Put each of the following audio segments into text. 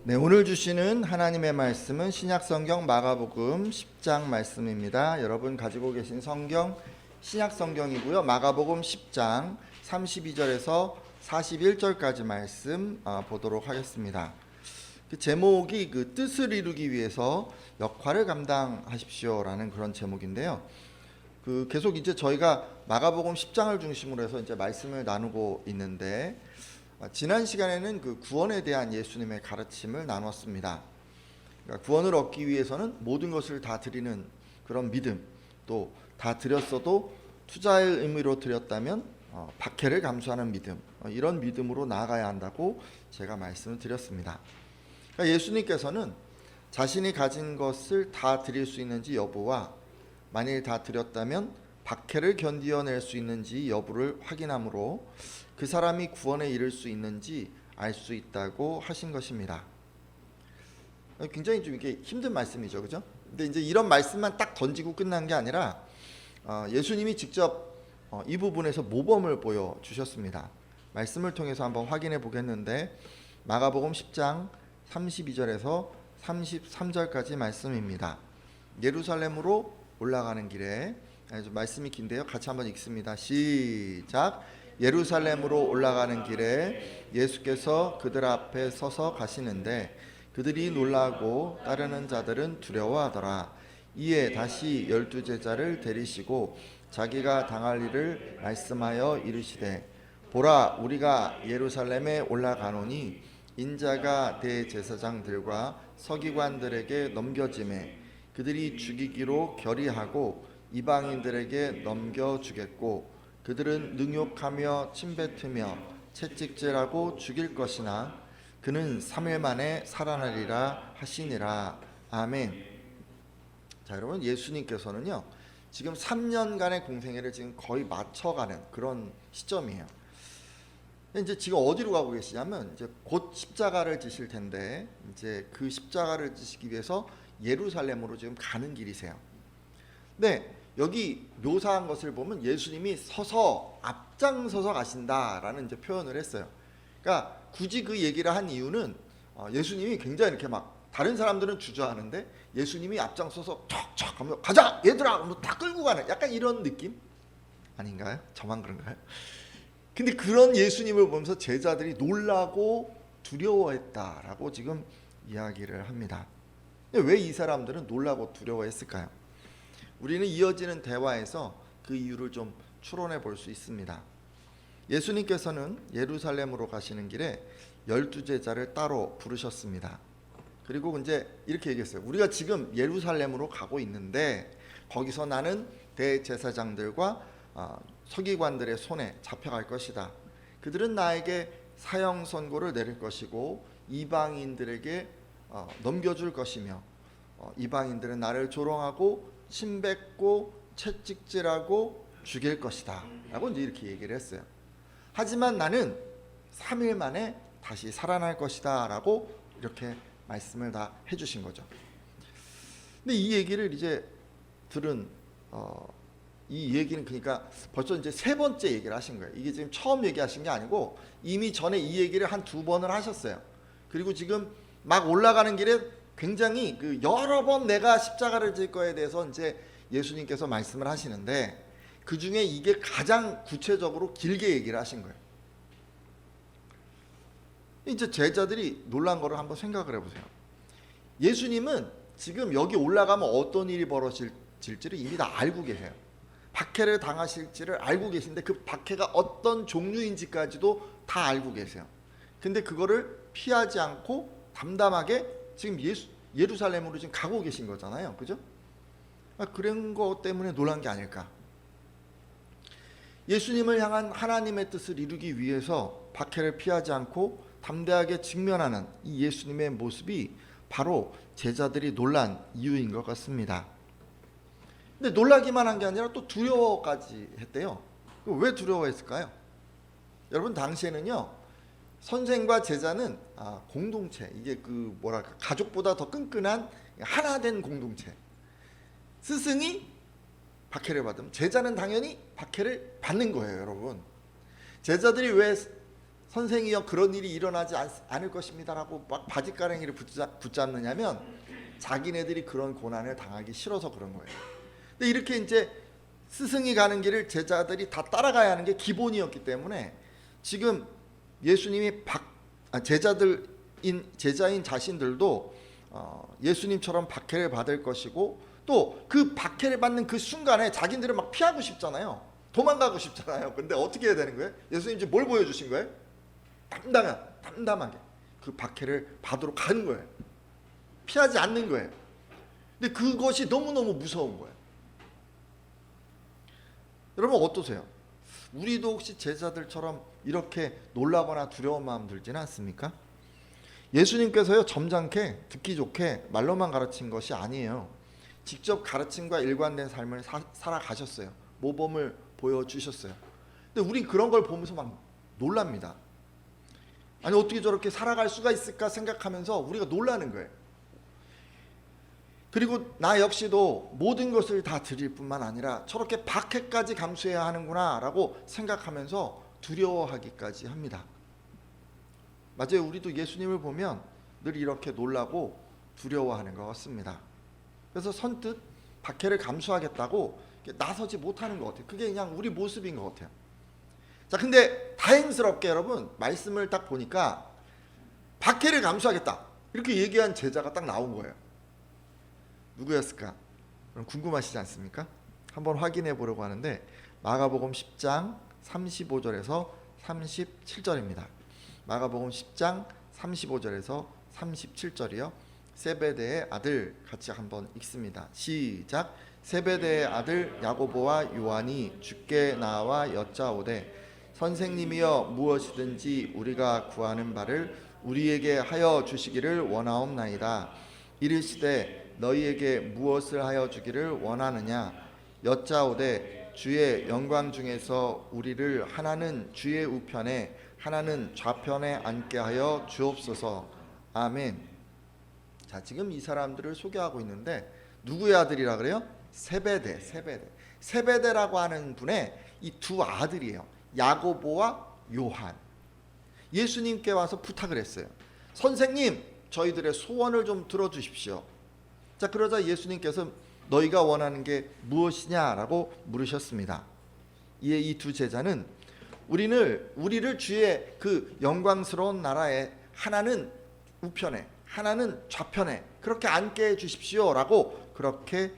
네, 오늘 주시는 하나님의 말씀은 신약성경 마가복음 10장 말씀입니다. 여러분 가지고 계신 성경 신약성경이고요. 마가복음 10장 32절에서 41절까지 말씀 보도록 하겠습니다. 그 제목이 그 뜻을 이루기 위해서 역할을 감당하십시오라는 그런 제목인데요. 그 계속 이제 저희가 마가복음 10장을 중심으로 해서 이제 말씀을 나누고 있는데, 지난 시간에는 그 구원에 대한 예수님의 가르침을 나눴습니다. 그러니까 구원을 얻기 위해서는 모든 것을 다 드리는 그런 믿음, 또 다 드렸어도 투자의 의미로 드렸다면 박해를 감수하는 믿음, 이런 믿음으로 나아가야 한다고 제가 말씀을 드렸습니다. 그러니까 예수님께서는 자신이 가진 것을 다 드릴 수 있는지 여부와 만일 다 드렸다면 박해를 견디어낼 수 있는지 여부를 확인함으로 그 사람이 구원에 이를 수 있는지 알 수 있다고 하신 것입니다. 굉장히 좀 이게 힘든 말씀이죠, 그죠? 근데 이제 이런 말씀만 딱 던지고 끝난 게 아니라 예수님이 직접 이 부분에서 모범을 보여 주셨습니다. 말씀을 통해서 한번 확인해 보겠는데, 마가복음 10장 32절에서 33절까지 말씀입니다. 예루살렘으로 올라가는 길에, 말씀이 긴데요, 같이 한번 읽습니다. 시작. 예루살렘으로 올라가는 길에 예수께서 그들 앞에 서서 가시는데 그들이 놀라고 따르는 자들은 두려워하더라. 이에 다시 12 제자를 데리시고 자기가 당할 일을 말씀하여 이르시되, 보라, 우리가 예루살렘에 올라가노니 인자가 대제사장들과 서기관들에게 넘겨짐에 그들이 죽이기로 결의하고 이방인들에게 넘겨주겠고 그들은 능욕하며 침뱉으며 채찍질하고 죽일 것이나 그는 3일 만에 살아나리라 하시니라. 아멘. 자, 여러분, 예수님께서는요 지금 3년간의 공생애를 지금 거의 맞춰가는 그런 시점이에요. 이제 지금 어디로 가고 계시냐면, 이제 곧 십자가를 지실 텐데, 이제 그 십자가를 지시기 위해서 예루살렘으로 지금 가는 길이세요. 네, 여기 묘사한 것을 보면 예수님이 서서 앞장서서 가신다라는 이제 표현을 했어요. 그러니까 굳이 그 얘기를 한 이유는 예수님이 굉장히 이렇게 막 다른 사람들은 주저하는데 예수님이 앞장서서 척척 하면 가자 얘들아 하면 다 끌고 가는 약간 이런 느낌 아닌가요? 저만 그런가요? 근데 그런 예수님을 보면서 제자들이 놀라고 두려워했다라고 지금 이야기를 합니다. 왜 이 사람들은 놀라고 두려워했을까요? 우리는 이어지는 대화에서 그 이유를 좀 추론해 볼 수 있습니다. 예수님께서는 예루살렘으로 가시는 길에 12 제자를 따로 부르셨습니다. 그리고 이제 이렇게 얘기했어요. 우리가 지금 예루살렘으로 가고 있는데 거기서 나는 대제사장들과 서기관들의 손에 잡혀갈 것이다. 그들은 나에게 사형 선고를 내릴 것이고 이방인들에게 넘겨줄 것이며 이방인들은 나를 조롱하고 침뱉고 채찍질하고 죽일 것이다 라고 이제 이렇게 얘기를 했어요. 하지만 나는 3일 만에 다시 살아날 것이다 라고 이렇게 말씀을 다 해주신 거죠. 근데 이 얘기를 이제 들은 이 얘기는 그러니까 벌써 이제 세 번째 얘기를 하신 거예요. 이게 지금 처음 얘기하신 게 아니고 이미 전에 이 얘기를 한 2번을 하셨어요. 그리고 지금 막 올라가는 길에 굉장히 그 여러 번 내가 십자가를 질 거에 대해서 이제 예수님께서 말씀을 하시는데, 그 중에 이게 가장 구체적으로 길게 얘기를 하신 거예요. 이제 제자들이 놀란 거를 한번 생각을 해보세요. 예수님은 지금 여기 올라가면 어떤 일이 벌어질지를 이미 다 알고 계세요. 박해를 당하실지를 알고 계신데 그 박해가 어떤 종류인지까지도 다 알고 계세요. 근데 그거를 피하지 않고 담담하게 지금 예루살렘으로 지금 가고 계신 거잖아요, 그죠? 그런 것 때문에 놀란 게 아닐까. 예수님을 향한 하나님의 뜻을 이루기 위해서 박해를 피하지 않고 담대하게 직면하는 이 예수님의 모습이 바로 제자들이 놀란 이유인 것 같습니다. 근데 놀라기만 한 게 아니라 또 두려워까지 했대요. 왜 두려워했을까요? 여러분, 당시에는요 선생과 제자는 공동체, 이게 그 뭐랄까 가족보다 더 끈끈한 하나 된 공동체. 스승이 박해를 받으면 제자는 당연히 박해를 받는 거예요, 여러분. 제자들이 왜 선생이여 그런 일이 일어나지 않을 것입니다라고 막 바짓가랑이를 붙잡느냐면 자기네들이 그런 고난을 당하기 싫어서 그런 거예요. 근데 이렇게 이제 스승이 가는 길을 제자들이 다 따라가야 하는 게 기본이었기 때문에 지금 예수님이 제자인 자신들도 예수님처럼 박해를 받을 것이고 또 그 박해를 받는 그 순간에 자기들은 막 피하고 싶잖아요. 도망가고 싶잖아요. 근데 어떻게 해야 되는 거예요? 예수님 이제 뭘 보여주신 거예요? 담담하게 그 박해를 받으러 가는 거예요. 피하지 않는 거예요. 근데 그것이 너무너무 무서운 거예요. 여러분 어떠세요? 우리도 혹시 제자들처럼 이렇게 놀라거나 두려운 마음 들지는 않습니까? 예수님께서요 점잖게 듣기 좋게 말로만 가르친 것이 아니에요. 직접 가르침과 일관된 삶을 살아가셨어요. 모범을 보여주셨어요. 근데 우린 그런 걸 보면서 막 놀랍니다. 아니 어떻게 저렇게 살아갈 수가 있을까 생각하면서 우리가 놀라는 거예요. 그리고 나 역시도 모든 것을 다 드릴 뿐만 아니라 저렇게 박해까지 감수해야 하는구나 라고 생각하면서 두려워하기까지 합니다. 맞아요. 우리도 예수님을 보면 늘 이렇게 놀라고 두려워하는 것 같습니다. 그래서 선뜻 박해를 감수하겠다고 나서지 못하는 것 같아요. 그게 그냥 우리 모습인 것 같아요. 자, 근데 다행스럽게 여러분 말씀을 딱 보니까 박해를 감수하겠다 이렇게 얘기한 제자가 딱 나온 거예요. 누구였을까? 그럼 궁금하시지 않습니까? 한번 확인해 보려고 하는데 마가복음 10장 35절에서 37절입니다. 마가복음 10장 35절에서 37절이요. 세베대의 아들 같이 한번 읽습니다. 시작. 세베대의 아들 야고보와 요한이 주께 나와 여짜오되 선생님이여 무엇이든지 우리가 구하는 바를 우리에게 하여 주시기를 원하옵나이다. 이르시되 너희에게 무엇을 하여 주기를 원하느냐? 여짜오되 주의 영광 중에서 우리를 하나는 주의 우편에 하나는 좌편에 앉게 하여 주옵소서. 아멘. 자, 지금 이 사람들을 소개하고 있는데 누구의 아들이라 그래요? 세베대라고 하는 분의 이 두 아들이에요. 야고보와 요한. 예수님께 와서 부탁을 했어요. 선생님, 저희들의 소원을 좀 들어주십시오. 자, 그러자 예수님께서 너희가 원하는 게 무엇이냐라고 물으셨습니다. 이에 이 두 제자는 우리를 주의 그 영광스러운 나라에 하나는 우편에 하나는 좌편에 그렇게 앉게 해주십시오라고 그렇게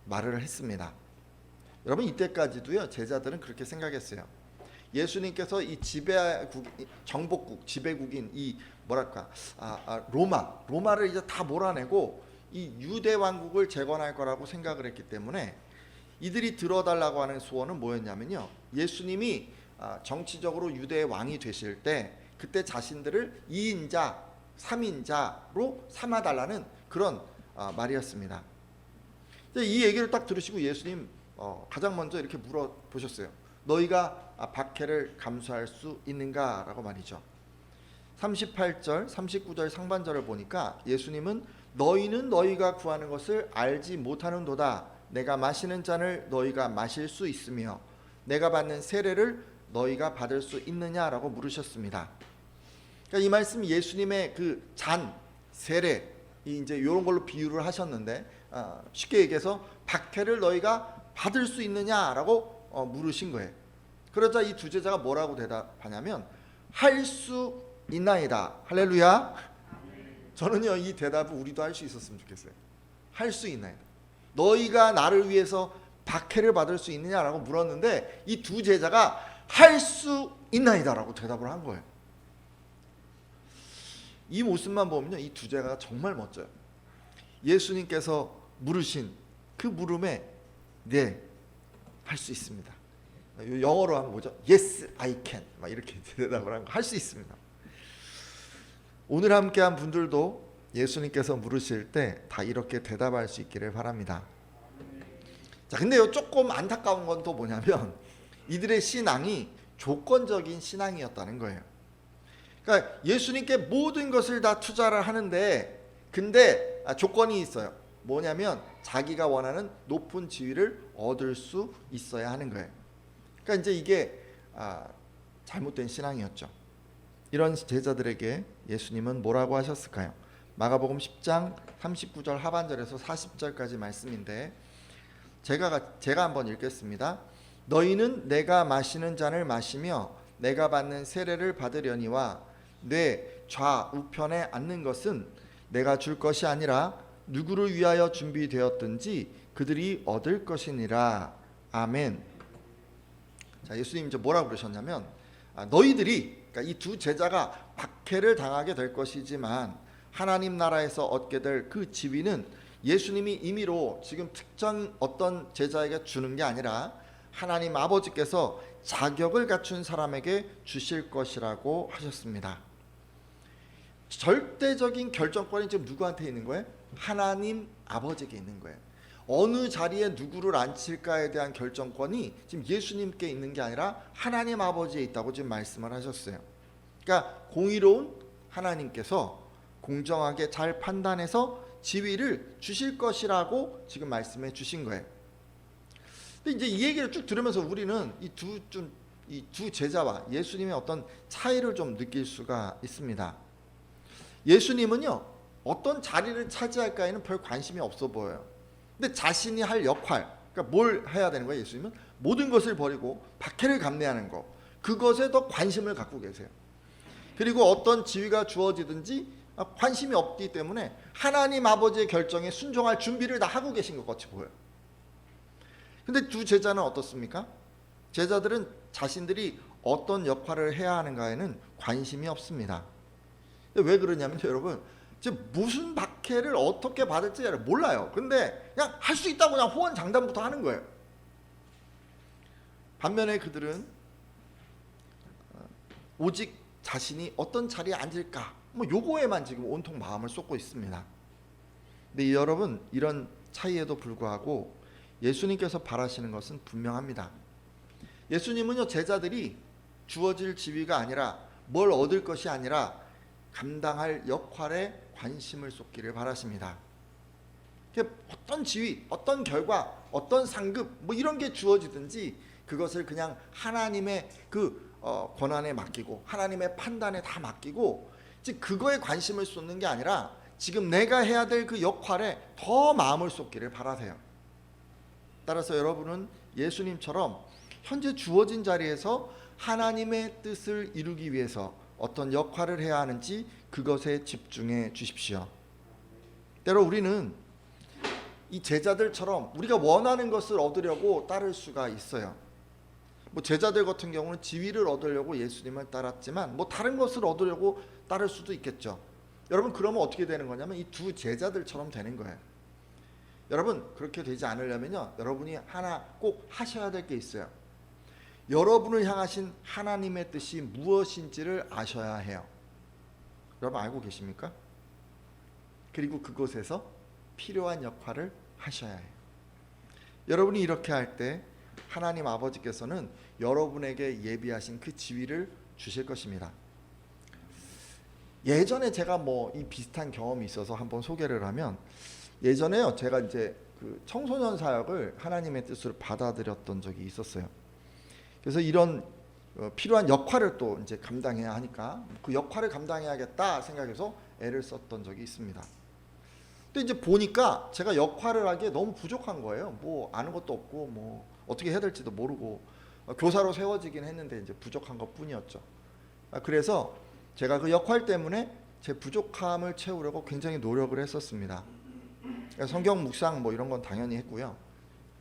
말을 했습니다. 여러분 이때까지도요 제자들은 그렇게 생각했어요. 예수님께서 이 정복국 지배국인 이 뭐랄까 로마를 이제 다 몰아내고 이 유대 왕국을 재건할 거라고 생각을 했기 때문에 이들이 들어달라고 하는 소원은 뭐였냐면요, 예수님이 정치적으로 유대의 왕이 되실 때 그때 자신들을 2인자 3인자로 삼아달라는 그런 말이었습니다. 이 얘기를 딱 들으시고 예수님 가장 먼저 이렇게 물어보셨어요. 너희가 박해를 감수할 수 있는가? 라고 말이죠. 38절 39절 상반절을 보니까 예수님은 너희는 너희가 구하는 것을 알지 못하는도다. 내가 마시는 잔을 너희가 마실 수 있으며 내가 받는 세례를 너희가 받을 수 있느냐라고 물으셨습니다. 그러니까 이 말씀이 예수님의 그 잔, 세례 이제 이런 걸로 비유를 하셨는데 쉽게 얘기해서 박해를 너희가 받을 수 있느냐라고 물으신 거예요. 그러자 이 두 제자가 뭐라고 대답하냐면 할 수 있나이다. 할렐루야. 저는요 이 대답을 우리도 할 수 있었으면 좋겠어요. 할 수 있나이다. 너희가 나를 위해서 박해를 받을 수 있느냐라고 물었는데 이 두 제자가 할 수 있나이다라고 대답을 한 거예요. 이 모습만 보면요 이 두 제자가 정말 멋져요. 예수님께서 물으신 그 물음에 네, 할 수 있습니다. 영어로 하면 뭐죠? Yes, I can. 막 이렇게 대답을 하는 거 할 수 있습니다. 오늘 함께한 분들도 예수님께서 물으실 때 다 이렇게 대답할 수 있기를 바랍니다. 자, 근데요 조금 안타까운 건 또 뭐냐면 이들의 신앙이 조건적인 신앙이었다는 거예요. 그러니까 예수님께 모든 것을 다 투자를 하는데 근데 조건이 있어요. 뭐냐면 자기가 원하는 높은 지위를 얻을 수 있어야 하는 거예요. 그러니까 이제 이게 잘못된 신앙이었죠. 이런 제자들에게 예수님은 뭐라고 하셨을까요? 마가복음 10장 39절 하반절에서 40절까지 말씀인데 제가 한번 읽겠습니다. 너희는 내가 마시는 잔을 마시며 내가 받는 세례를 받으려니와 내 좌우편에 앉는 것은 내가 줄 것이 아니라 누구를 위하여 준비되었든지 그들이 얻을 것이니라. 아멘. 자, 예수님 이제 뭐라고 그러셨냐면 너희들이, 그러니까 이 두 제자가 박해를 당하게 될 것이지만 하나님 나라에서 얻게 될 그 지위는 예수님이 임의로 지금 특정 어떤 제자에게 주는 게 아니라 하나님 아버지께서 자격을 갖춘 사람에게 주실 것이라고 하셨습니다. 절대적인 결정권이 지금 누구한테 있는 거예요? 하나님 아버지에게 있는 거예요. 어느 자리에 누구를 앉힐까에 대한 결정권이 지금 예수님께 있는 게 아니라 하나님 아버지에 있다고 지금 말씀을 하셨어요. 그러니까 공의로운 하나님께서 공정하게 잘 판단해서 지위를 주실 것이라고 지금 말씀해 주신 거예요. 근데 이제 이 얘기를 쭉 들으면서 우리는 이 두 제자와 예수님의 어떤 차이를 좀 느낄 수가 있습니다. 예수님은요, 어떤 자리를 차지할까에는 별 관심이 없어 보여요. 근데 자신이 할 역할, 그러니까 뭘 해야 되는 거예요? 예수님은 모든 것을 버리고 박해를 감내하는 것, 그것에 더 관심을 갖고 계세요. 그리고 어떤 지위가 주어지든지 관심이 없기 때문에 하나님 아버지의 결정에 순종할 준비를 다 하고 계신 것 같이 보여요. 근데 두 제자는 어떻습니까? 제자들은 자신들이 어떤 역할을 해야 하는가에는 관심이 없습니다. 왜 그러냐면 여러분, 지금 무슨 박해를 어떻게 받을지 몰라요. 근데 그냥 할 수 있다고 그냥 호언장담부터 하는 거예요. 반면에 그들은 오직 자신이 어떤 자리에 앉을까, 뭐 요거에만 지금 온통 마음을 쏟고 있습니다. 근데 여러분, 이런 차이에도 불구하고 예수님께서 바라시는 것은 분명합니다. 예수님은요, 제자들이 주어질 지위가 아니라 뭘 얻을 것이 아니라 감당할 역할에 관심을 쏟기를 바라십니다. 어떤 지위, 어떤 결과, 어떤 상급 뭐 이런 게 주어지든지 그것을 그냥 하나님의 그 권한에 맡기고 하나님의 판단에 다 맡기고 즉 그거에 관심을 쏟는 게 아니라 지금 내가 해야 될 그 역할에 더 마음을 쏟기를 바라세요. 따라서 여러분은 예수님처럼 현재 주어진 자리에서 하나님의 뜻을 이루기 위해서 어떤 역할을 해야 하는지 그것에 집중해 주십시오. 때로 우리는 이 제자들처럼 우리가 원하는 것을 얻으려고 따를 수가 있어요. 뭐 제자들 같은 경우는 지위를 얻으려고 예수님을 따랐지만 뭐 다른 것을 얻으려고 따를 수도 있겠죠. 여러분, 그러면 어떻게 되는 거냐면 이 두 제자들처럼 되는 거예요. 여러분, 그렇게 되지 않으려면요, 여러분이 하나 꼭 하셔야 될 게 있어요. 여러분을 향하신 하나님의 뜻이 무엇인지를 아셔야 해요. 여러분 알고 계십니까? 그리고 그곳에서 필요한 역할을 하셔야 해요. 여러분이 이렇게 할 때 하나님 아버지께서는 여러분에게 예비하신 그 지위를 주실 것입니다. 예전에 제가 뭐 이 비슷한 경험이 있어서 한번 소개를 하면, 예전에요, 제가 이제 그 청소년 사역을 하나님의 뜻으로 받아들였던 적이 있었어요. 그래서 이런 필요한 역할을 또 이제 감당해야 하니까 그 역할을 감당해야겠다 생각해서 애를 썼던 적이 있습니다. 근데 이제 보니까 제가 역할을 하기에 너무 부족한 거예요. 뭐 아는 것도 없고 뭐 어떻게 해야 될지도 모르고 교사로 세워지긴 했는데 이제 부족한 것뿐이었죠. 그래서 제가 그 역할 때문에 제 부족함을 채우려고 굉장히 노력을 했었습니다. 성경 묵상 뭐 이런 건 당연히 했고요.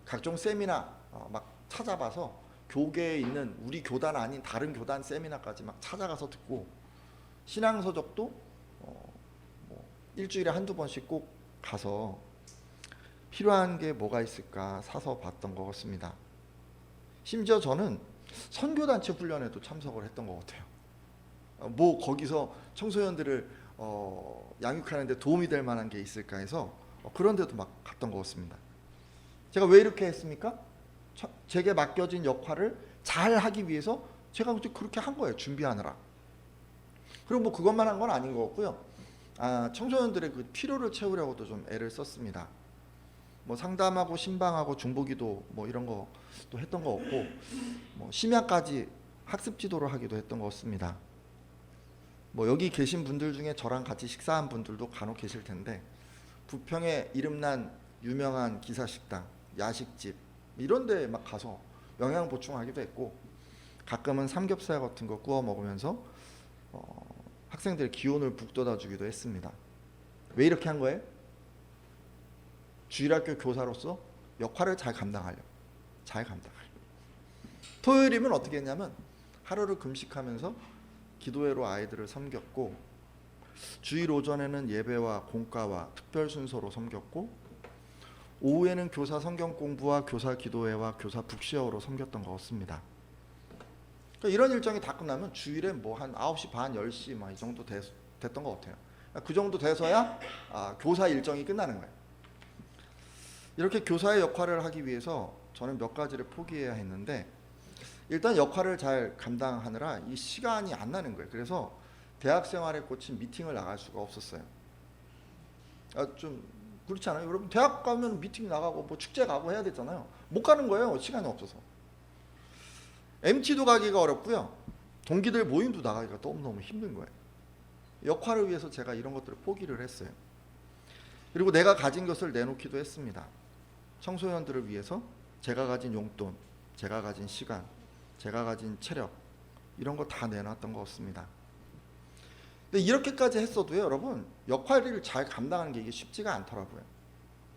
각종 세미나 막 찾아봐서 교계에 있는 우리 교단 아닌 다른 교단 세미나까지 막 찾아가서 듣고, 신앙서적도 뭐 일주일에 한두 번씩 꼭 가서 필요한 게 뭐가 있을까 사서 봤던 것 같습니다. 심지어 저는 선교단체 훈련에도 참석을 했던 것 같아요. 뭐 거기서 청소년들을 양육하는 데 도움이 될 만한 게 있을까 해서 그런 데도 막 갔던 것 같습니다. 제가 왜 이렇게 했습니까? 제게 맡겨진 역할을 잘 하기 위해서 제가 그렇게 한 거예요. 준비하느라. 그리고 뭐 그것만 한 건 아닌 것 같고요. 청소년들의 그 필요를 채우려고도 좀 애를 썼습니다. 뭐 상담하고 신방하고 중보기도 뭐 이런 거 또 했던 거 없고, 뭐 심야까지 학습 지도를 하기도 했던 것 같습니다. 뭐 여기 계신 분들 중에 저랑 같이 식사한 분들도 간혹 계실 텐데 부평에 이름난 유명한 기사식당, 야식집 이런 데 막 가서 영양 보충하기도 했고 가끔은 삼겹살 같은 거 구워 먹으면서 학생들의 기운을 북돋아 주기도 했습니다. 왜 이렇게 한 거예요? 주일학교 교사로서 역할을 잘 감당하려고. 토요일이면 어떻게 했냐면 하루를 금식하면서 기도회로 아이들을 섬겼고 주일 오전에는 예배와 공과와 특별 순서로 섬겼고 오후에는 교사 성경 공부와 교사 기도회와 교사 북시어로 섬겼던 것 같습니다. 그러니까 이런 일정이 다 끝나면 주일에 뭐 한 9시 반, 10시 막 이 정도 됐던 것 같아요. 그 정도 돼서야 교사 일정이 끝나는 거예요. 이렇게 교사의 역할을 하기 위해서 저는 몇 가지를 포기해야 했는데 일단 역할을 잘 감당하느라 이 시간이 안 나는 거예요. 그래서 대학 생활에 꽂힌 미팅을 나갈 수가 없었어요. 좀 그렇지 않아요? 여러분 대학 가면 미팅 나가고 뭐 축제 가고 해야 되잖아요. 못 가는 거예요. 시간이 없어서. MT도 가기가 어렵고요. 동기들 모임도 나가기가 너무너무 힘든 거예요. 역할을 위해서 제가 이런 것들을 포기를 했어요. 그리고 내가 가진 것을 내놓기도 했습니다. 청소년들을 위해서 제가 가진 용돈, 제가 가진 시간, 제가 가진 체력 이런 거 다 내놨던 것 같습니다. 근데 이렇게까지 했어도요, 여러분 역할을 잘 감당하는 게 이게 쉽지가 않더라고요.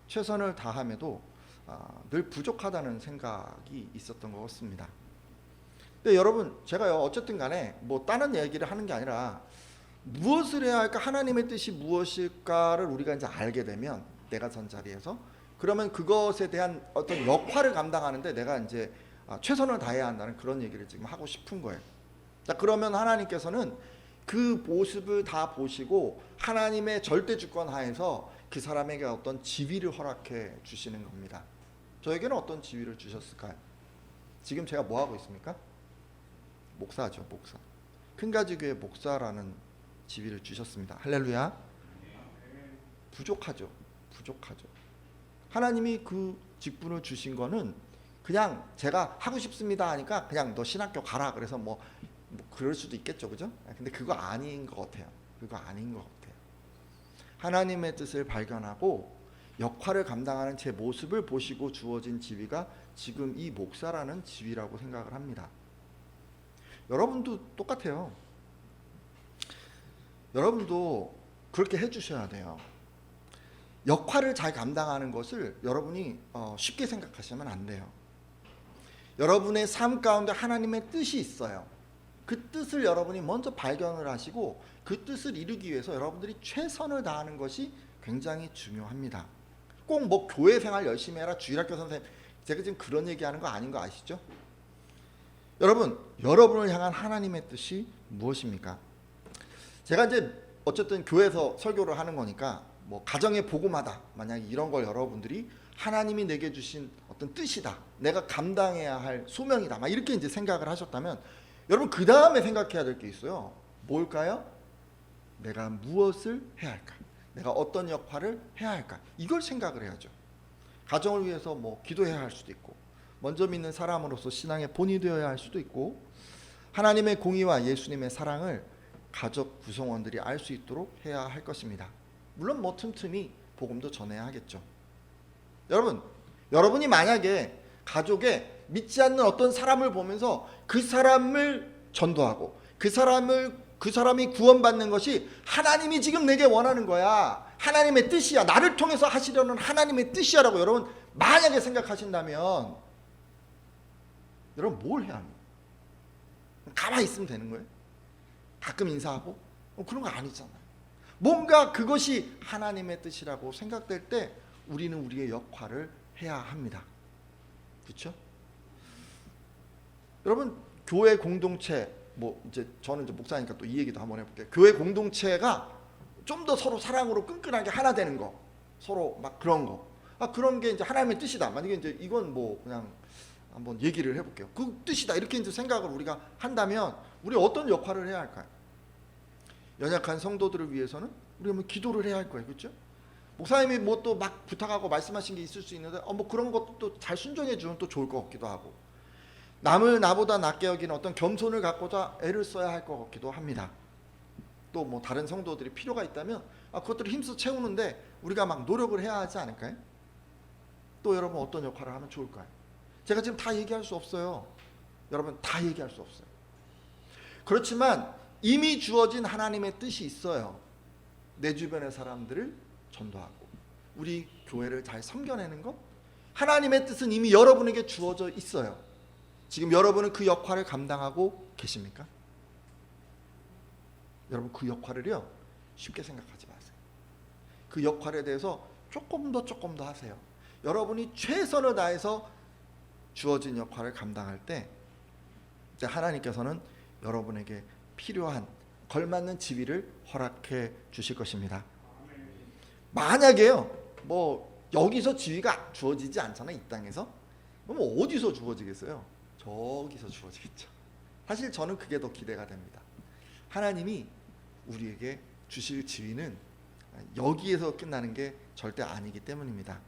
최선을 다함에도 늘 부족하다는 생각이 있었던 것 같습니다. 근데 여러분 제가요 어쨌든 간에 뭐 다른 얘기를 하는 게 아니라 무엇을 해야 할까, 하나님의 뜻이 무엇일까를 우리가 이제 알게 되면 내가 선 자리에서 그러면 그것에 대한 어떤 역할을 감당하는데 내가 이제 최선을 다해야 한다는 그런 얘기를 지금 하고 싶은 거예요. 자, 그러면 하나님께서는 그 모습을 다 보시고 하나님의 절대 주권 하에서 그 사람에게 어떤 지위를 허락해 주시는 겁니다. 저에게는 어떤 지위를 주셨을까요? 지금 제가 뭐 하고 있습니까? 목사죠, 목사. 큰가지교회 목사라는 지위를 주셨습니다. 할렐루야. 부족하죠. 하나님이 그 직분을 주신 거는 그냥 제가 하고 싶습니다 하니까 그냥 너 신학교 가라 그래서 뭐 그럴 수도 있겠죠, 그죠? 근데 그거 아닌 것 같아요. 하나님의 뜻을 발견하고 역할을 감당하는 제 모습을 보시고 주어진 지위가 지금 이 목사라는 지위라고 생각을 합니다. 여러분도 똑같아요. 여러분도 그렇게 해주셔야 돼요. 역할을 잘 감당하는 것을 여러분이 쉽게 생각하시면 안 돼요. 여러분의 삶 가운데 하나님의 뜻이 있어요. 그 뜻을 여러분이 먼저 발견을 하시고 그 뜻을 이루기 위해서 여러분들이 최선을 다하는 것이 굉장히 중요합니다. 꼭 뭐 교회 생활 열심히 해라, 주일학교 선생님, 제가 지금 그런 얘기하는 거 아닌 거 아시죠? 여러분을 향한 하나님의 뜻이 무엇입니까? 제가 이제 어쨌든 교회에서 설교를 하는 거니까 뭐 가정의 복음하다, 만약에 이런 걸 여러분들이 하나님이 내게 주신 어떤 뜻이다, 내가 감당해야 할 소명이다, 막 이렇게 이제 생각을 하셨다면 여러분 그 다음에 생각해야 될 게 있어요. 뭘까요? 내가 무엇을 해야 할까? 내가 어떤 역할을 해야 할까? 이걸 생각을 해야죠. 가정을 위해서 뭐 기도해야 할 수도 있고, 먼저 믿는 사람으로서 신앙의 본이 되어야 할 수도 있고, 하나님의 공의와 예수님의 사랑을 가족 구성원들이 알 수 있도록 해야 할 것입니다. 물론 뭐 틈틈이 복음도 전해야 하겠죠. 여러분이 만약에 가족에 믿지 않는 어떤 사람을 보면서 그 사람을 전도하고 그 사람이 구원받는 것이 하나님이 지금 내게 원하는 거야, 하나님의 뜻이야, 나를 통해서 하시려는 하나님의 뜻이야라고 여러분 만약에 생각하신다면 여러분 뭘 해야 합니까? 가만히 있으면 되는 거예요? 가끔 인사하고? 그런 거 아니잖아요. 뭔가 그것이 하나님의 뜻이라고 생각될 때 우리는 우리의 역할을 해야 합니다. 그렇죠? 여러분 교회 공동체, 뭐 이제 저는 이제 목사니까 또 이 얘기도 한번 해볼게요. 교회 공동체가 좀 더 서로 사랑으로 끈끈하게 하나 되는 거, 서로 막 그런 거, 그런 게 이제 하나님의 뜻이다. 만약에 이제 이건 뭐 그냥 한번 얘기를 해볼게요. 그 뜻이다 이렇게 이제 생각을 우리가 한다면 우리 어떤 역할을 해야 할까요? 연약한 성도들을 위해서는 우리가 뭐 기도를 해야 할 거예요, 그렇죠? 목사님이 뭐 또 막 부탁하고 말씀하신 게 있을 수 있는데 뭐 그런 것도 또 잘 순종해 주면 또 좋을 것 같기도 하고, 남을 나보다 낮게 여기는 어떤 겸손을 갖고자 애를 써야 할 것 같기도 합니다. 또 뭐 다른 성도들이 필요가 있다면 그것들을 힘써 채우는데 우리가 막 노력을 해야 하지 않을까요? 또 여러분 어떤 역할을 하면 좋을까요? 제가 지금 다 얘기할 수 없어요. 여러분 다 얘기할 수 없어요. 그렇지만 이미 주어진 하나님의 뜻이 있어요. 내 주변의 사람들을 전도하고 우리 교회를 잘 섬겨내는 것, 하나님의 뜻은 이미 여러분에게 주어져 있어요. 지금 여러분은 그 역할을 감당하고 계십니까? 여러분 그 역할을요 쉽게 생각하지 마세요. 그 역할에 대해서 조금 더 하세요. 여러분이 최선을 다해서 주어진 역할을 감당할 때 하나님께서는 여러분에게 필요한 걸맞는 지위를 허락해 주실 것입니다. 만약에요 뭐 여기서 지위가 주어지지 않잖아요. 이 땅에서. 그럼 어디서 주어지겠어요? 저기서 주어지겠죠. 사실 저는 그게 더 기대가 됩니다. 하나님이 우리에게 주실 지위는 여기에서 끝나는 게 절대 아니기 때문입니다.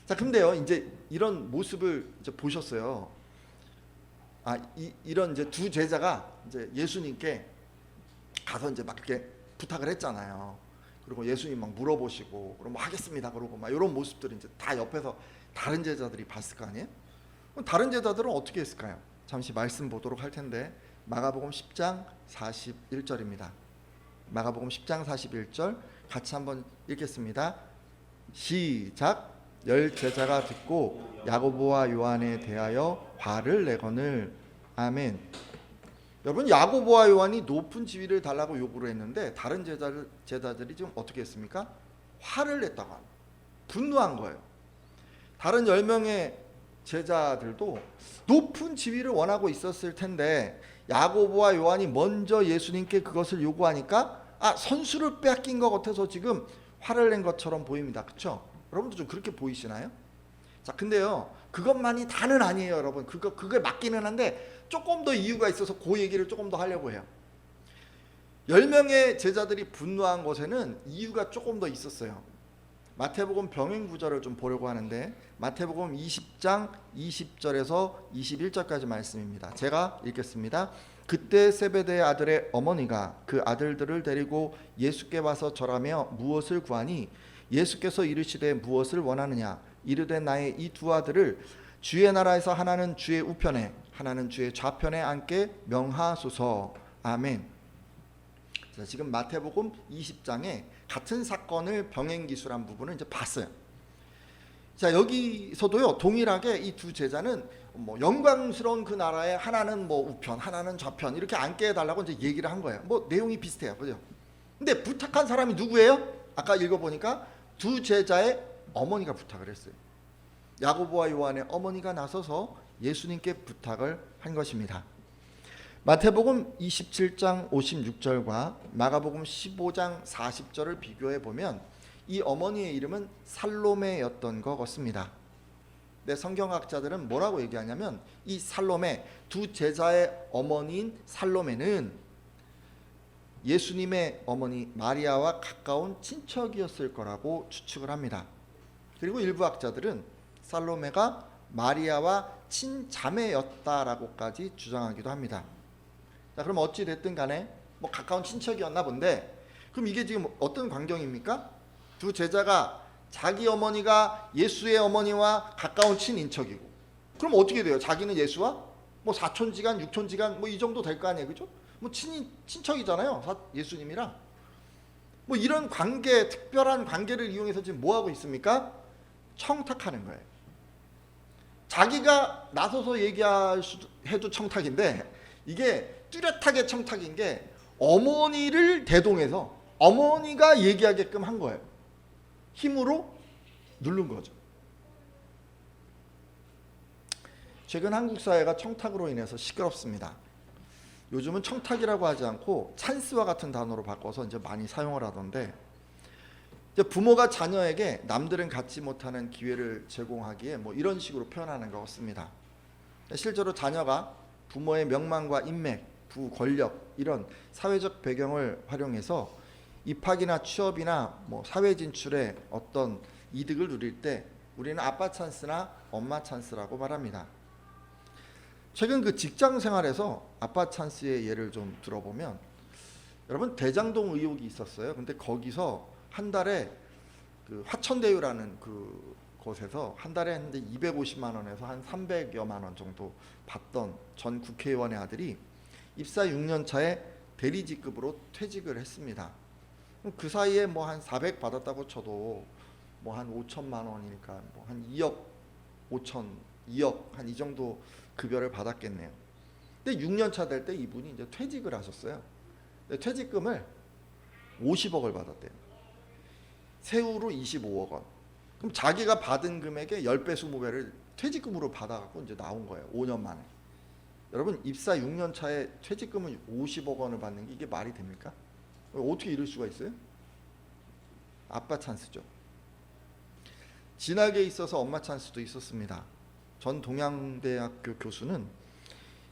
자, 근데요, 이제 이런 모습을 이제 보셨어요. 이런 이제 두 제자가 이제 예수님께 가서 이제 막 이렇게 부탁을 했잖아요. 그리고 예수님 막 물어보시고, 그럼 뭐 하겠습니다. 그러고 막 이런 모습들을 이제 다 옆에서 다른 제자들이 봤을 거 아니에요? 그럼 다른 제자들은 어떻게 했을까요? 잠시 말씀 보도록 할 텐데, 마가복음 10장 41절입니다. 마가복음 10장 41절 같이 한번 읽겠습니다. 시작. 열 제자가 듣고 야고보와 요한에 대하여 화를 내거늘. 아멘. 여러분, 야고보와 요한이 높은 지위를 달라고 요구를 했는데 다른 제자들이 지금 어떻게 했습니까? 화를 냈다고 합니다. 분노한 거예요. 다른 10명의 제자들도 높은 지위를 원하고 있었을 텐데 야고보와 요한이 먼저 예수님께 그것을 요구하니까 선수를 빼앗긴 것 같아서 지금 화를 낸 것처럼 보입니다. 그렇죠? 여러분도 좀 그렇게 보이시나요? 자, 근데요, 그것만이 다는 아니에요, 여러분. 그게 맞기는 한데 조금 더 이유가 있어서 그 얘기를 조금 더 하려고 해요. 10명의 제자들이 분노한 것에는 이유가 조금 더 있었어요. 마태복음 병행 구절을 좀 보려고 하는데 마태복음 20장 20절에서 21절까지 말씀입니다. 제가 읽겠습니다. 그때 세베대의 아들의 어머니가 그 아들들을 데리고 예수께 와서 절하며 무엇을 구하니 예수께서 이르시되 무엇을 원하느냐 이르되 나의 이 두 아들을 주의 나라에서 하나는 주의 우편에 하나는 주의 좌편에 앉게 명하소서. 아멘. 자, 지금 마태복음 20장에 같은 사건을 병행기술한 부분을 이제 봤어요. 자, 여기서도요 동일하게 이 두 제자는 뭐 영광스러운 그 나라에 하나는 뭐 우편, 하나는 좌편 이렇게 앉게 해달라고 이제 얘기를 한 거예요. 뭐 내용이 비슷해요, 그죠? 근데 부탁한 사람이 누구예요? 아까 읽어보니까 두 제자의 어머니가 부탁을 했어요. 야고보와 요한의 어머니가 나서서 예수님께 부탁을 한 것입니다. 마태복음 27장 56절과 마가복음 15장 40절을 비교해 보면 이 어머니의 이름은 살로메였던 것 같습니다. 네, 성경학자들은 뭐라고 얘기하냐면 이 살로메, 두 제자의 어머니인 살로메는 예수님의 어머니 마리아와 가까운 친척이었을 거라고 추측을 합니다. 그리고 일부 학자들은 살로메가 마리아와 친자매였다라고까지 주장하기도 합니다. 자, 그럼 어찌 됐든 간에 뭐 가까운 친척이었나 본데, 그럼 이게 지금 어떤 광경입니까? 두 제자가 자기 어머니가 예수의 어머니와 가까운 친인척이고, 그럼 어떻게 돼요? 자기는 예수와 뭐 사촌지간, 육촌지간 뭐 이 정도 될 거 아니에요, 그죠? 뭐 친척이잖아요, 예수님이랑. 뭐 이런 관계, 특별한 관계를 이용해서 지금 뭐 하고 있습니까? 청탁하는 거예요. 자기가 나서서 해도 청탁인데 이게 뚜렷하게 청탁인 게 어머니를 대동해서 어머니가 얘기하게끔 한 거예요. 힘으로 누른 거죠. 최근 한국 사회가 청탁으로 인해서 시끄럽습니다. 요즘은 청탁이라고 하지 않고 찬스와 같은 단어로 바꿔서 이제 많이 사용을 하던데, 이제 부모가 자녀에게 남들은 갖지 못하는 기회를 제공하기에 뭐 이런 식으로 표현하는 것 같습니다. 실제로 자녀가 부모의 명망과 인맥, 부권력 이런 사회적 배경을 활용해서 입학이나 취업이나 뭐 사회 진출에 어떤 이득을 누릴 때 우리는 아빠 찬스나 엄마 찬스라고 말합니다. 최근 그 직장 생활에서 아빠 찬스의 예를 좀 들어보면, 여러분 대장동 의혹이 있었어요. 근데 거기서 한 달에 그 화천대유라는 그 곳에서 한 달에 한 250만 원에서 한 300여만 원 정도 받던 전 국회의원의 아들이 입사 6년 차에 대리직급으로 퇴직을 했습니다. 그 사이에 뭐 한 400 받았다고 쳐도 뭐 한 5천만 원이니까 뭐 한 2억 5천, 2억 한 이 정도 급여를 받았겠네요. 근데 6년 차 될 때 이분이 이제 퇴직을 하셨어요. 퇴직금을 50억을 받았대요. 세후로 25억 원. 그럼 자기가 받은 금액의 10배, 20배를 퇴직금으로 받아갖고 이제 나온 거예요. 5년 만에. 여러분 입사 6년 차에 퇴직금을 50억 원을 받는 게 이게 말이 됩니까? 어떻게 이럴 수가 있어요? 아빠 찬스죠. 진학에 있어서 엄마 찬스도 있었습니다. 전 동양대학교 교수는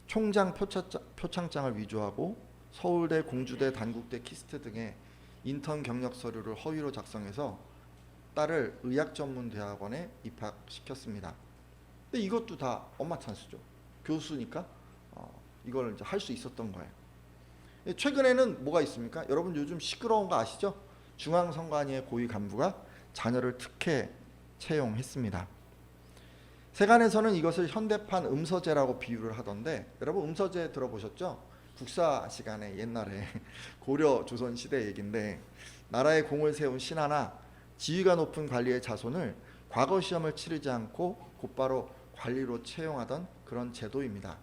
총장 표창장을 위조하고 서울대, 공주대, 단국대, 키스트 등의 인턴 경력 서류를 허위로 작성해서 딸을 의학전문대학원에 입학시켰습니다. 근데 이것도 다 엄마 찬스죠. 교수니까 이걸 이제 할 수 있었던 거예요. 최근에는 뭐가 있습니까? 여러분 요즘 시끄러운 거 아시죠? 중앙선관위의 고위 간부가 자녀를 특혜 채용했습니다. 세간에서는 이것을 현대판 음서제라고 비유를 하던데, 여러분 음서제 들어보셨죠? 국사 시간에 옛날에 고려 조선 시대 얘긴데, 나라에 공을 세운 신하나 지위가 높은 관리의 자손을 과거 시험을 치르지 않고 곧바로 관리로 채용하던 그런 제도입니다.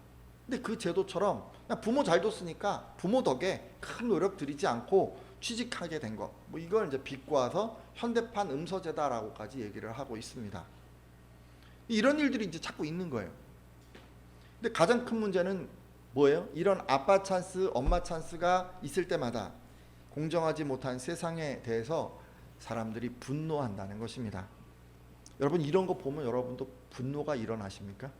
근데 그 제도처럼 그냥 부모 잘 뒀으니까 부모 덕에 큰 노력 들이지 않고 취직하게 된 거, 뭐 이걸 이제 비꼬아서 현대판 음서제다라고까지 얘기를 하고 있습니다. 이런 일들이 이제 자꾸 있는 거예요. 근데 가장 큰 문제는 뭐예요? 이런 아빠 찬스, 엄마 찬스가 있을 때마다 공정하지 못한 세상에 대해서 사람들이 분노한다는 것입니다. 여러분 이런 거 보면 여러분도 분노가 일어나십니까?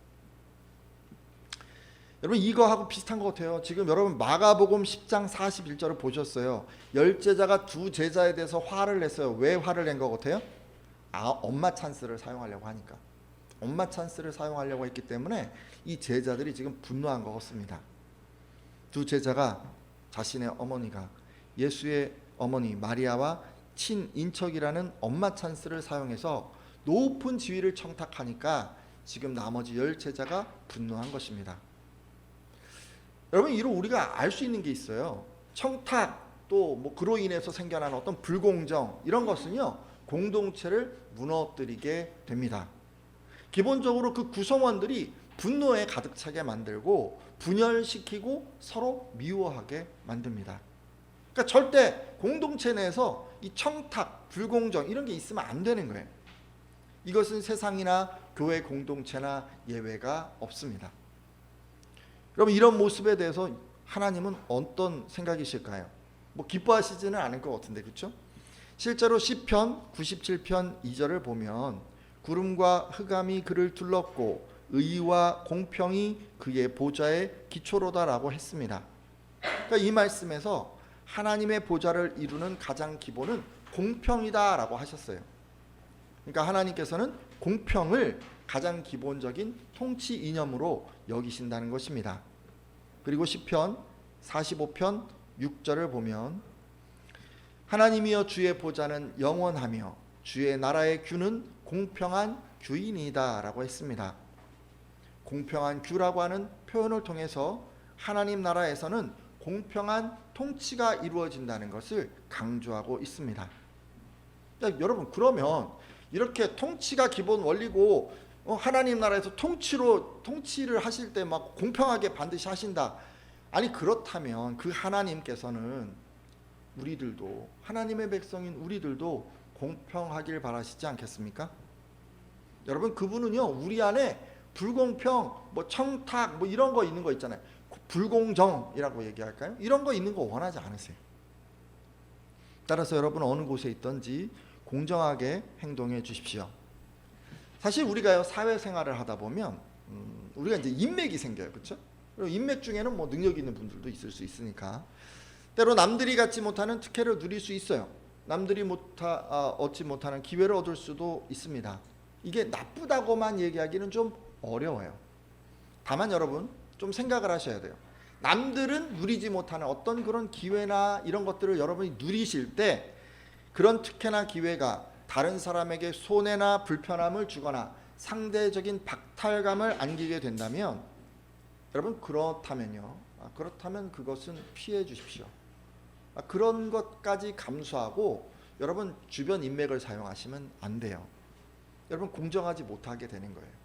여러분 이거하고 비슷한 것 같아요. 지금 여러분 마가복음 10장 41절을 보셨어요. 10제자가 2제자에 대해서 화를 냈어요. 왜 화를 낸 것 같아요? 엄마 찬스를 사용하려고 하니까. 엄마 찬스를 사용하려고 했기 때문에 이 제자들이 지금 분노한 것 같습니다. 2제자가 자신의 어머니가 예수의 어머니 마리아와 친인척이라는 엄마 찬스를 사용해서 높은 지위를 청탁하니까 지금 나머지 10제자가 분노한 것입니다. 여러분 이로 우리가 알 수 있는 게 있어요. 청탁 또 뭐 그로 인해서 생겨나는 어떤 불공정, 이런 것은요 공동체를 무너뜨리게 됩니다. 기본적으로 그 구성원들이 분노에 가득 차게 만들고 분열시키고 서로 미워하게 만듭니다. 그러니까 절대 공동체 내에서 이 청탁, 불공정 이런 게 있으면 안 되는 거예요. 이것은 세상이나 교회 공동체나 예외가 없습니다. 여러분 이런 모습에 대해서 하나님은 어떤 생각이실까요? 뭐 기뻐하시지는 않을 것 같은데, 그렇죠? 실제로 시편 97편 2절을 보면 구름과 흑암이 그를 둘렀고 의와 공평이 그의 보좌의 기초로다라고 했습니다. 그러니까 이 말씀에서 하나님의 보좌를 이루는 가장 기본은 공평이다라고 하셨어요. 그러니까 하나님께서는 공평을 가장 기본적인 통치 이념으로 여기신다는 것입니다. 그리고 시편 45편 6절을 보면 하나님이여 주의 보좌는 영원하며 주의 나라의 규는 공평한 규이니이다 라고 했습니다. 공평한 규라고 하는 표현을 통해서 하나님 나라에서는 공평한 통치가 이루어진다는 것을 강조하고 있습니다. 여러분 그러면 이렇게 통치가 기본 원리고 하나님 나라에서 통치를 하실 때 막 공평하게 반드시 하신다. 아니 그렇다면 그 하나님께서는 우리들도, 하나님의 백성인 우리들도 공평하길 바라시지 않겠습니까? 여러분 그분은요 우리 안에 불공평, 뭐 청탁, 뭐 이런 거 있는 거 있잖아요. 불공정이라고 얘기할까요? 이런 거 있는 거 원하지 않으세요. 따라서 여러분 어느 곳에 있든지 공정하게 행동해 주십시오. 사실 우리가요 사회생활을 하다 보면 우리가 이제 인맥이 생겨요, 그렇죠? 그리고 인맥 중에는 뭐 능력 있는 분들도 있을 수 있으니까 때로 남들이 갖지 못하는 특혜를 누릴 수 있어요. 남들이 얻지 못하는 기회를 얻을 수도 있습니다. 이게 나쁘다고만 얘기하기는 좀 어려워요. 다만 여러분 좀 생각을 하셔야 돼요. 남들은 누리지 못하는 어떤 그런 기회나 이런 것들을 여러분이 누리실 때 그런 특혜나 기회가 다른 사람에게 손해나 불편함을 주거나 상대적인 박탈감을 안기게 된다면 여러분 그렇다면 그것은 피해 주십시오. 그런 것까지 감수하고 여러분 주변 인맥을 사용하시면 안 돼요. 여러분 공정하지 못하게 되는 거예요.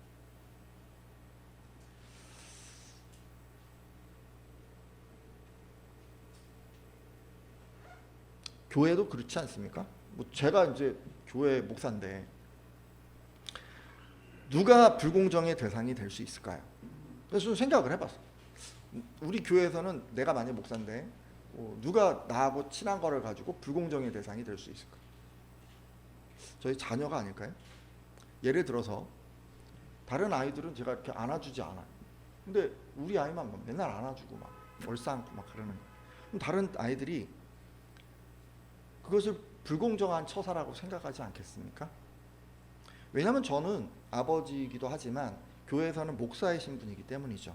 교회도 그렇지 않습니까? 뭐 제가 이제 교회 목사인데 누가 불공정의 대상이 될 수 있을까요? 그래서 좀 생각을 해봤어. 우리 교회에서는 내가 만약 목사인데 누가 나하고 친한 거를 가지고 불공정의 대상이 될 수 있을까? 저희 자녀가 아닐까요? 예를 들어서 다른 아이들은 제가 이렇게 안아주지 않아요. 근데 우리 아이만 맨날 안아주고 막 얼싸안고 막 그러는 거예요. 그럼 다른 아이들이 그것을 불공정한 처사라고 생각하지 않겠습니까? 왜냐하면 저는 아버지이기도 하지만 교회에서는 목사의 신분이기 때문이죠.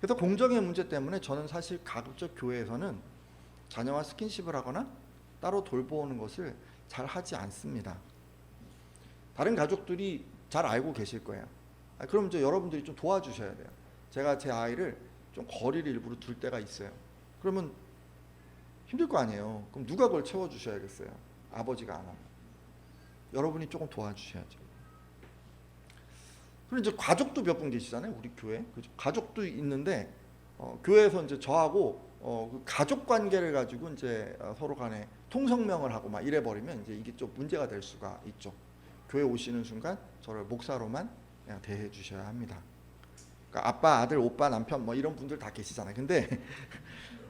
그래서 공정의 문제 때문에 저는 사실 가급적 교회에서는 자녀와 스킨십을 하거나 따로 돌보는 것을 잘 하지 않습니다. 다른 가족들이 잘 알고 계실 거예요. 그럼 이제 여러분들이 좀 도와주셔야 돼요. 제가 제 아이를 좀 거리를 일부러 둘 때가 있어요. 그러면 힘들 거 아니에요. 그럼 누가 그걸 채워주셔야겠어요? 아버지가 안 하면. 여러분이 조금 도와주셔야죠. 그리고 이제 가족도 몇 분 계시잖아요, 우리 교회. 그죠? 가족도 있는데 교회에서 이제 저하고 그 가족 관계를 가지고 이제 서로 간에 통성명을 하고 막 이래 버리면 이제 이게 좀 문제가 될 수가 있죠. 교회 오시는 순간 저를 목사로만 그냥 대해 주셔야 합니다. 그러니까 아빠, 아들, 오빠, 남편 뭐 이런 분들 다 계시잖아요. 근데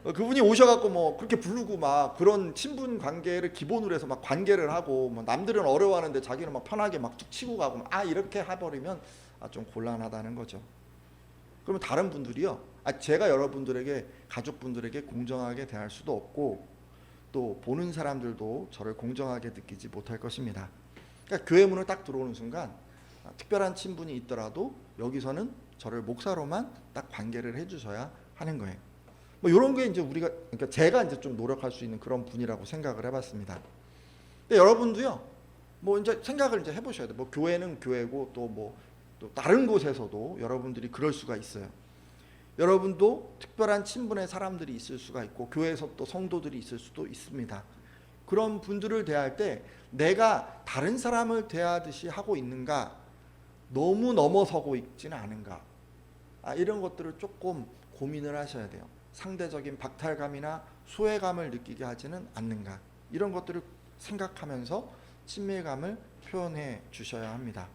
그분이 오셔갖고 뭐 그렇게 부르고 막 그런 친분 관계를 기본으로 해서 막 관계를 하고 뭐 남들은 어려워하는데 자기는 막 편하게 막 툭 치고 가고 이렇게 해버리면 좀 곤란하다는 거죠. 그러면 다른 분들이요, 제가 여러분들에게 가족분들에게 공정하게 대할 수도 없고 또 보는 사람들도 저를 공정하게 느끼지 못할 것입니다. 그러니까 교회 문을 딱 들어오는 순간 특별한 친분이 있더라도 여기서는 저를 목사로만 딱 관계를 해주셔야 하는 거예요. 뭐 이런 게 이제 그러니까 제가 이제 좀 노력할 수 있는 그런 분이라고 생각을 해봤습니다. 근데 여러분도요, 뭐 이제 생각을 이제 해보셔야 돼요. 뭐 교회는 교회고 또 다른 곳에서도 여러분들이 그럴 수가 있어요. 여러분도 특별한 친분의 사람들이 있을 수가 있고 교회에서 또 성도들이 있을 수도 있습니다. 그런 분들을 대할 때 내가 다른 사람을 대하듯이 하고 있는가, 너무 넘어서고 있지는 않은가, 이런 것들을 조금 고민을 하셔야 돼요. 상대적인 박탈감이나 소외감을 느끼게 하지는 않는가, 이런 것들을 생각하면서 친밀감을 표현해 주셔야 합니다.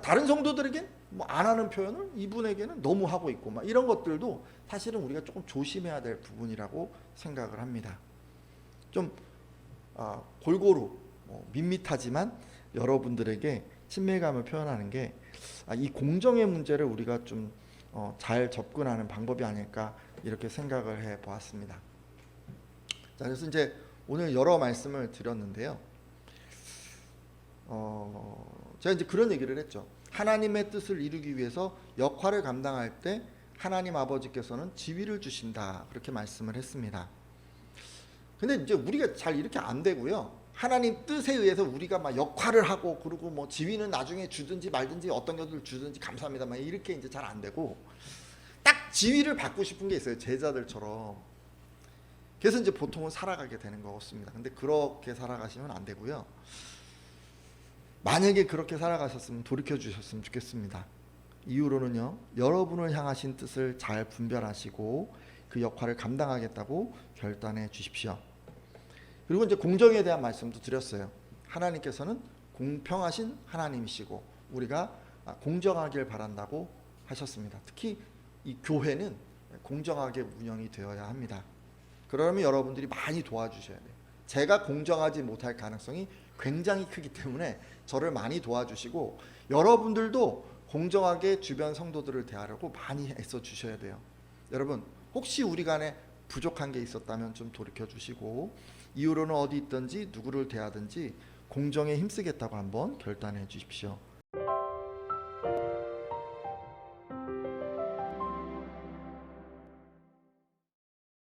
다른 성도들에겐 뭐 안 하는 표현을 이분에게는 너무 하고 있고 막 이런 것들도 사실은 우리가 조금 조심해야 될 부분이라고 생각을 합니다. 좀 골고루 밋밋하지만 여러분들에게 친밀감을 표현하는 게 이 공정의 문제를 우리가 좀 잘 접근하는 방법이 아닐까 이렇게 생각을 해 보았습니다. 자, 그래서 이제 오늘 여러 말씀을 드렸는데요. 제가 이제 그런 얘기를 했죠. 하나님의 뜻을 이루기 위해서 역할을 감당할 때 하나님 아버지께서는 지위를 주신다, 그렇게 말씀을 했습니다. 근데 이제 우리가 잘 이렇게 안 되고요. 하나님 뜻에 의해서 우리가 막 역할을 하고 그리고 뭐 지위는 나중에 주든지 말든지 어떤 것들 주든지 감사합니다, 막 이렇게 이제 잘 안 되고, 딱 지위를 받고 싶은 게 있어요, 제자들처럼. 그래서 이제 보통은 살아가게 되는 거같습니다. 근데 그렇게 살아가시면 안 되고요. 만약에 그렇게 살아가셨으면 돌이켜 주셨으면 좋겠습니다. 이후로는요, 여러분을 향하신 뜻을 잘 분별하시고 그 역할을 감당하겠다고 결단해 주십시오. 그리고 이제 공정에 대한 말씀도 드렸어요. 하나님께서는 공평하신 하나님이시고 우리가 공정하길 바란다고 하셨습니다. 특히 이 교회는 공정하게 운영이 되어야 합니다. 그러면 여러분들이 많이 도와주셔야 돼요. 제가 공정하지 못할 가능성이 굉장히 크기 때문에 저를 많이 도와주시고 여러분들도 공정하게 주변 성도들을 대하려고 많이 애써 주셔야 돼요. 여러분, 혹시 우리 간에 부족한 게 있었다면 좀 돌이켜 주시고 이후로는 어디 있든지 누구를 대하든지 공정에 힘쓰겠다고 한번 결단해 주십시오.